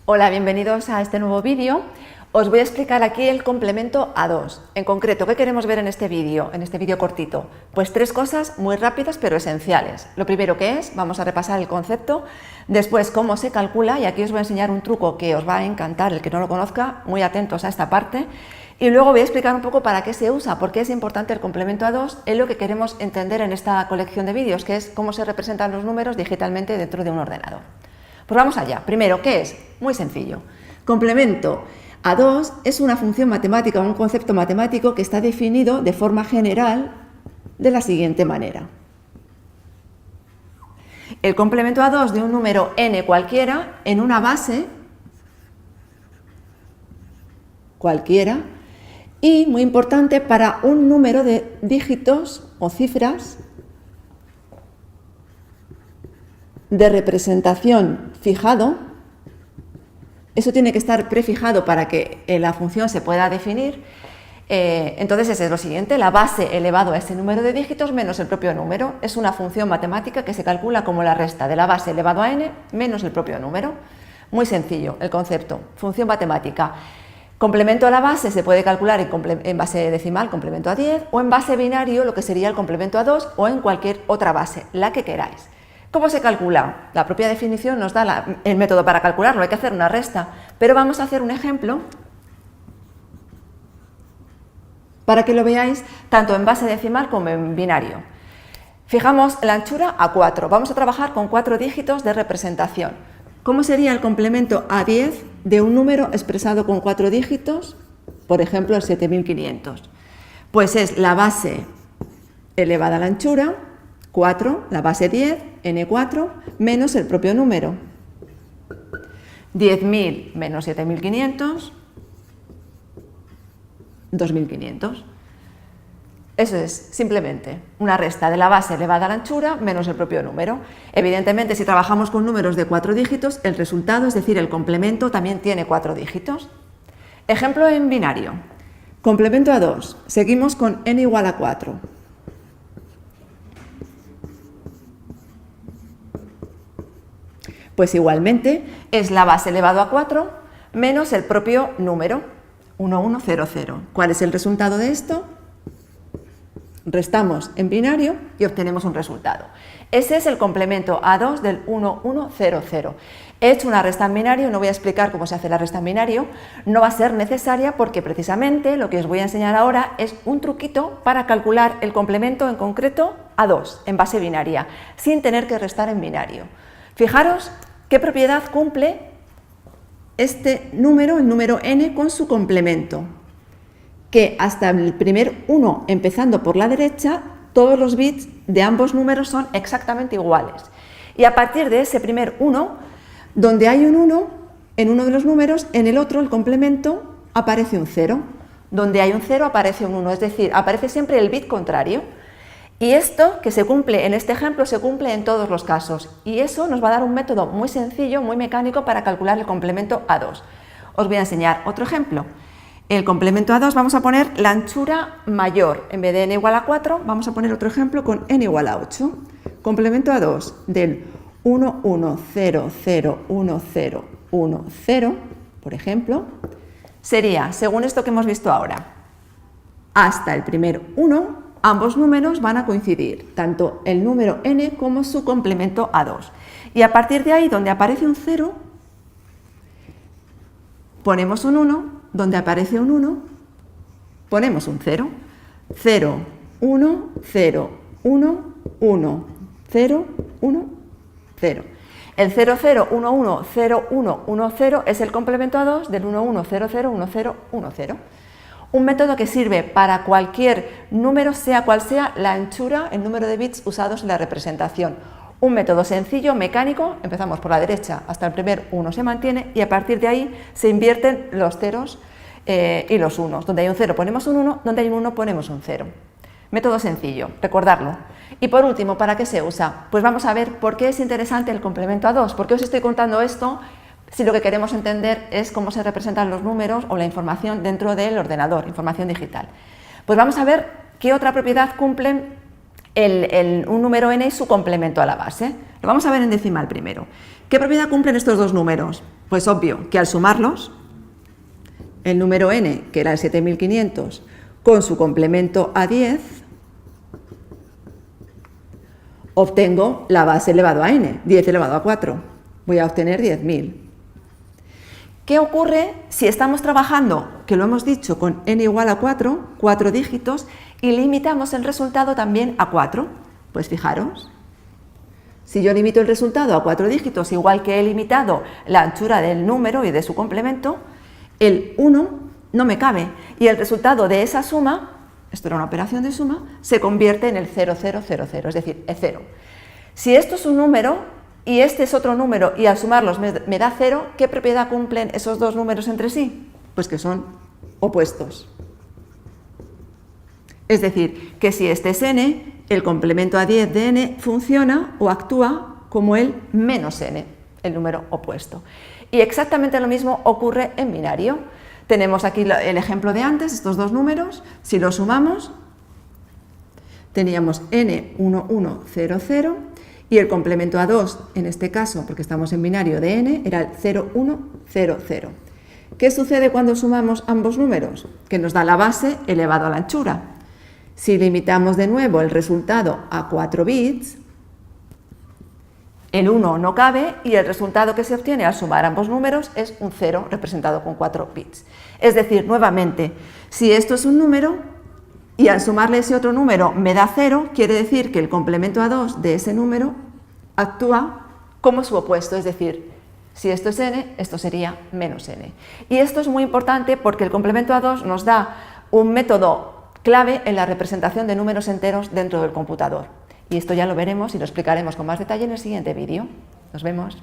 Hola, bienvenidos a este nuevo vídeo. Os voy a explicar aquí el complemento a 2. En concreto, ¿qué queremos ver en este vídeo cortito? Pues 3 cosas muy rápidas pero esenciales. Lo primero que es, vamos a repasar el concepto, después cómo se calcula, y aquí os voy a enseñar un truco que os va a encantar, el que no lo conozca, muy atentos a esta parte, y luego voy a explicar un poco para qué se usa, por qué es importante el complemento a 2, en lo que queremos entender en esta colección de vídeos, que es cómo se representan los números digitalmente dentro de un ordenador. Pues vamos allá. Primero, ¿qué es? Muy sencillo. Complemento a 2 es una función matemática, un concepto matemático que está definido de forma general de la siguiente manera. El complemento a 2 de un número n cualquiera en una base cualquiera y, muy importante, para un número de dígitos o cifras de representación fijado. Eso tiene que estar prefijado para que la función se pueda definir. Entonces ese es lo siguiente, la base elevado a ese número de dígitos menos el propio número. Es una función matemática que se calcula como la resta de la base elevado a n menos el propio número. Muy sencillo el concepto, función matemática. Complemento a la base se puede calcular en base decimal, complemento a 10, o en base binario, lo que sería el complemento a 2, o en cualquier otra base, la que queráis. ¿Cómo se calcula? La propia definición nos da el método para calcularlo, hay que hacer una resta, pero vamos a hacer un ejemplo para que lo veáis tanto en base decimal como en binario. Fijamos la anchura a 4, vamos a trabajar con 4 dígitos de representación. ¿Cómo sería el complemento a 10 de un número expresado con 4 dígitos? Por ejemplo, el 7500. Pues es la base elevada a la anchura, 4, la base 10, n4, menos el propio número. 10.000 menos 7.500, 2.500. Eso es simplemente una resta de la base elevada a la anchura menos el propio número. Evidentemente, si trabajamos con números de 4 dígitos, el resultado, es decir, el complemento, también tiene 4 dígitos. Ejemplo en binario. Complemento a 2. Seguimos con n igual a 4. Pues igualmente es la base elevado a 4 menos el propio número, 1100. ¿Cuál es el resultado de esto? Restamos en binario y obtenemos un resultado. Ese es el complemento a 2 del 1100. He hecho una resta en binario, no voy a explicar cómo se hace la resta en binario, no va a ser necesaria porque precisamente lo que os voy a enseñar ahora es un truquito para calcular el complemento en concreto a 2 en base binaria, sin tener que restar en binario. Fijaros qué propiedad cumple este número, el número n, con su complemento. Que hasta el primer 1, empezando por la derecha, todos los bits de ambos números son exactamente iguales. Y a partir de ese primer 1, donde hay un 1 en uno de los números, en el otro, el complemento, aparece un 0. Donde hay un 0 aparece un 1, es decir, aparece siempre el bit contrario. Y esto, que se cumple en este ejemplo, se cumple en todos los casos. Y eso nos va a dar un método muy sencillo, muy mecánico para calcular el complemento a 2. Os voy a enseñar otro ejemplo. El complemento a 2 vamos a poner la anchura mayor. En vez de n igual a 4, vamos a poner otro ejemplo con n igual a 8. Complemento a 2 del 11001010, por ejemplo, sería, según esto que hemos visto ahora, hasta el primer 1, ambos números van a coincidir, tanto el número n como su complemento a 2. Y a partir de ahí, donde aparece un 0, ponemos un 1, donde aparece un 1, ponemos un 0. 0, 1, 0, 1, 1, 0, 1, 0. El 0, 0, 1, 1, 0, 1, 1, 0 es el complemento a 2 del 1, 1, 0, 0, 1, 0, 1, 0. Un método que sirve para cualquier número, sea cual sea la anchura, el número de bits usados en la representación. Un método sencillo, mecánico, empezamos por la derecha hasta el primer 1 se mantiene y a partir de ahí se invierten los ceros y los unos. Donde hay un 0 ponemos un 1, donde hay un 1 ponemos un 0. Método sencillo, recordarlo. Y por último, ¿para qué se usa? Pues vamos a ver por qué es interesante el complemento a 2. ¿Por qué os estoy contando esto si lo que queremos entender es cómo se representan los números o la información dentro del ordenador, información digital. Pues vamos a ver qué otra propiedad cumplen un número n y su complemento a la base. Lo vamos a ver en decimal primero. ¿Qué propiedad cumplen estos dos números? Pues obvio que al sumarlos, el número n, que era el 7500, con su complemento a 10, obtengo la base elevado a n, 10 elevado a 4. Voy a obtener 10.000. ¿Qué ocurre si estamos trabajando, que lo hemos dicho, con n igual a 4, 4 dígitos, y limitamos el resultado también a 4? Pues fijaros, si yo limito el resultado a 4 dígitos, igual que he limitado la anchura del número y de su complemento, el 1 no me cabe, y el resultado de esa suma, esto era una operación de suma, se convierte en el 0000, es decir, es 0. Si esto es un número, y este es otro número, y al sumarlos me da 0, ¿qué propiedad cumplen esos dos números entre sí? Pues que son opuestos. Es decir, que si este es n, el complemento a 10 de n funciona o actúa como el menos n, el número opuesto. Y exactamente lo mismo ocurre en binario. Tenemos aquí el ejemplo de antes, estos dos números, si los sumamos, teníamos n1100, y el complemento a 2, en este caso, porque estamos en binario de n, era el 0100. ¿Qué sucede cuando sumamos ambos números? Que nos da la base elevado a la anchura. Si limitamos de nuevo el resultado a 4 bits, el 1 no cabe y el resultado que se obtiene al sumar ambos números es un 0 representado con 4 bits. Es decir, nuevamente, si esto es un número, y al sumarle ese otro número me da 0, quiere decir que el complemento a 2 de ese número actúa como su opuesto, es decir, si esto es n, esto sería menos n. Y esto es muy importante porque el complemento a 2 nos da un método clave en la representación de números enteros dentro del computador. Y esto ya lo veremos y lo explicaremos con más detalle en el siguiente vídeo. Nos vemos.